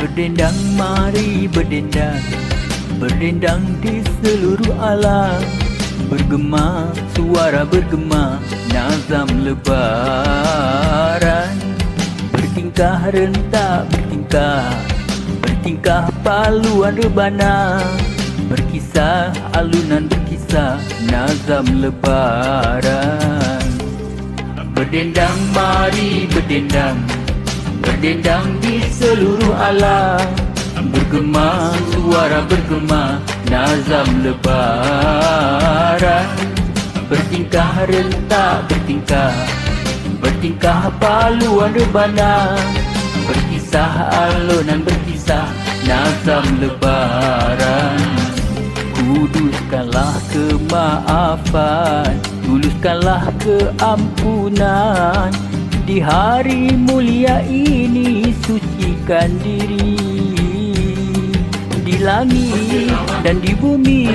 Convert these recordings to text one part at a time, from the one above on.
Berdendang, mari berdendang, berdendang di seluruh alam. Bergema, suara bergema, nazam lebaran. Bertingkah rentak bertingkah, bertingkah paluan rebana. Berkisah alunan berkisah, nazam lebaran. Berdendang, mari berdendang, berdendang di seluruh alam. Bergema, suara bergema, nazam lebaran. Bertingkah rentak bertingkah, bertingkah paluan rebana. Berkisah alunan berkisah, nazam lebaran. Kuduskanlah kemaafan, tuluskanlah keampunan. Di hari mulia ini sucikan diri. Di langit dan di bumi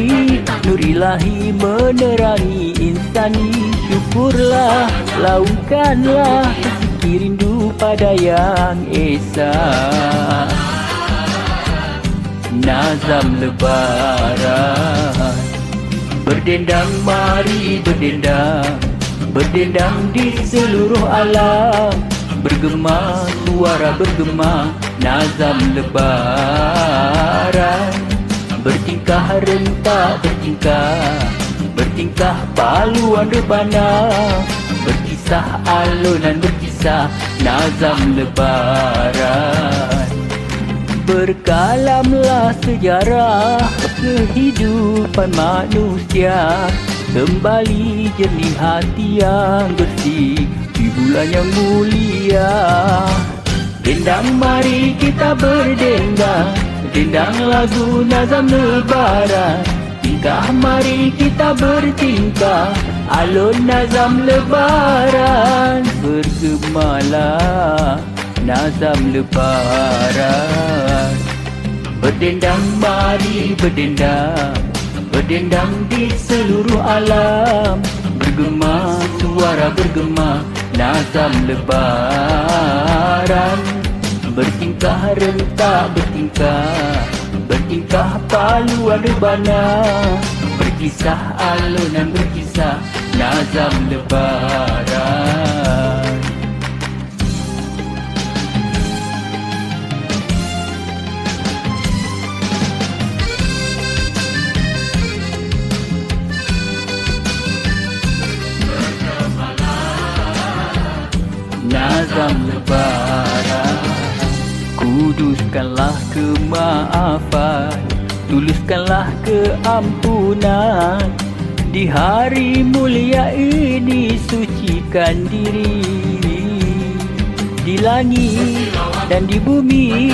nur ilahi menerangi insani. Syukurlah, laungkanlah zikir rindu pada yang esa. Nazam lebaran. Berdendang, mari berdendang, berdendang di seluruh alam. Bergema, suara bergema, nazam lebaran. Bertingkah rentak bertingkah, bertingkah paluan rebana. Berkisah alunan berkisah, nazam lebaran. Berkalamlah sejarah kehidupan manusia. Kembali jernih hati yang bersih di bulan yang mulia. Dendang, mari kita berdendang, dendang lagu nazam lebaran. Tingkah, mari kita bertingkah, alun nazam lebaran. Bergemalah nazam lebaran. Berdendang, mari berdendang, berdendang di seluruh alam. Bergema, suara bergema, nazam lebaran. Bertingkah rentak bertingkah, bertingkah paluan rebana. Berkisah alunan berkisah, nazam lebaran. Nazam lebaran. Kuduskanlah kemaafan, tuluskanlah keampunan. Di hari mulia ini sucikan diri. Di langit dan di bumi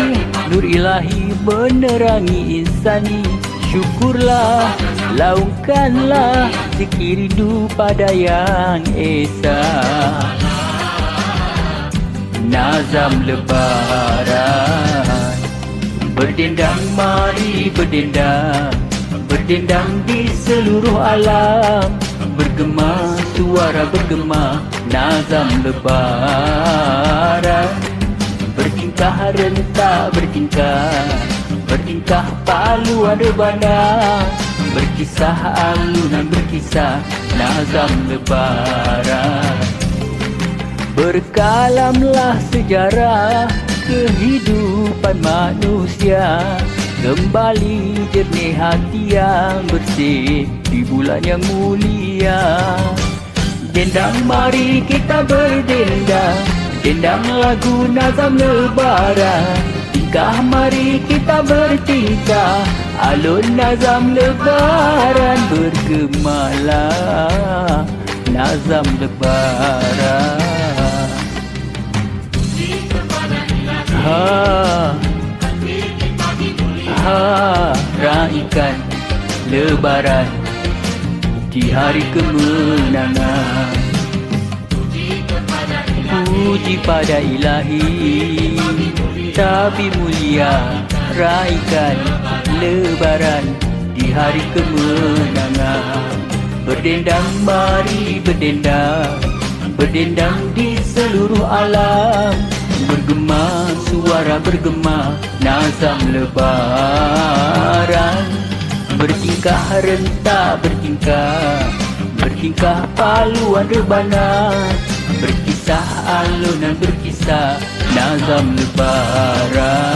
nur ilahi menerangi insani. Syukurlah, laungkanlah zikir rindu pada yang esa. Nazam lebaran. Berdendang, mari berdendang, berdendang di seluruh alam. Bergema, suara bergema, nazam lebaran. Bertingkah rentak bertingkah, bertingkah paluan rebana. Berkisah alunan berkisah, nazam lebaran. Berkalamlah sejarah kehidupan manusia. Kembali jernih hati yang bersih di bulan yang mulia. Dendang, mari kita berdendang, dendang lagu nazam lebaran. Tingkah, mari kita bertingkah, alun nazam lebaran. Bergemalah nazam lebaran. Raikan lebaran di hari kemenangan. Puji pada ilahi, tapi mulia. Raikan lebaran di hari kemenangan. Berdendang, mari berdendang, berdendang di seluruh alam. Bergema, suara bergema, nazam lebaran. Bertingkah rentak bertingkah, bertingkah paluan rebana. Berkisah alunan berkisah, nazam lebaran.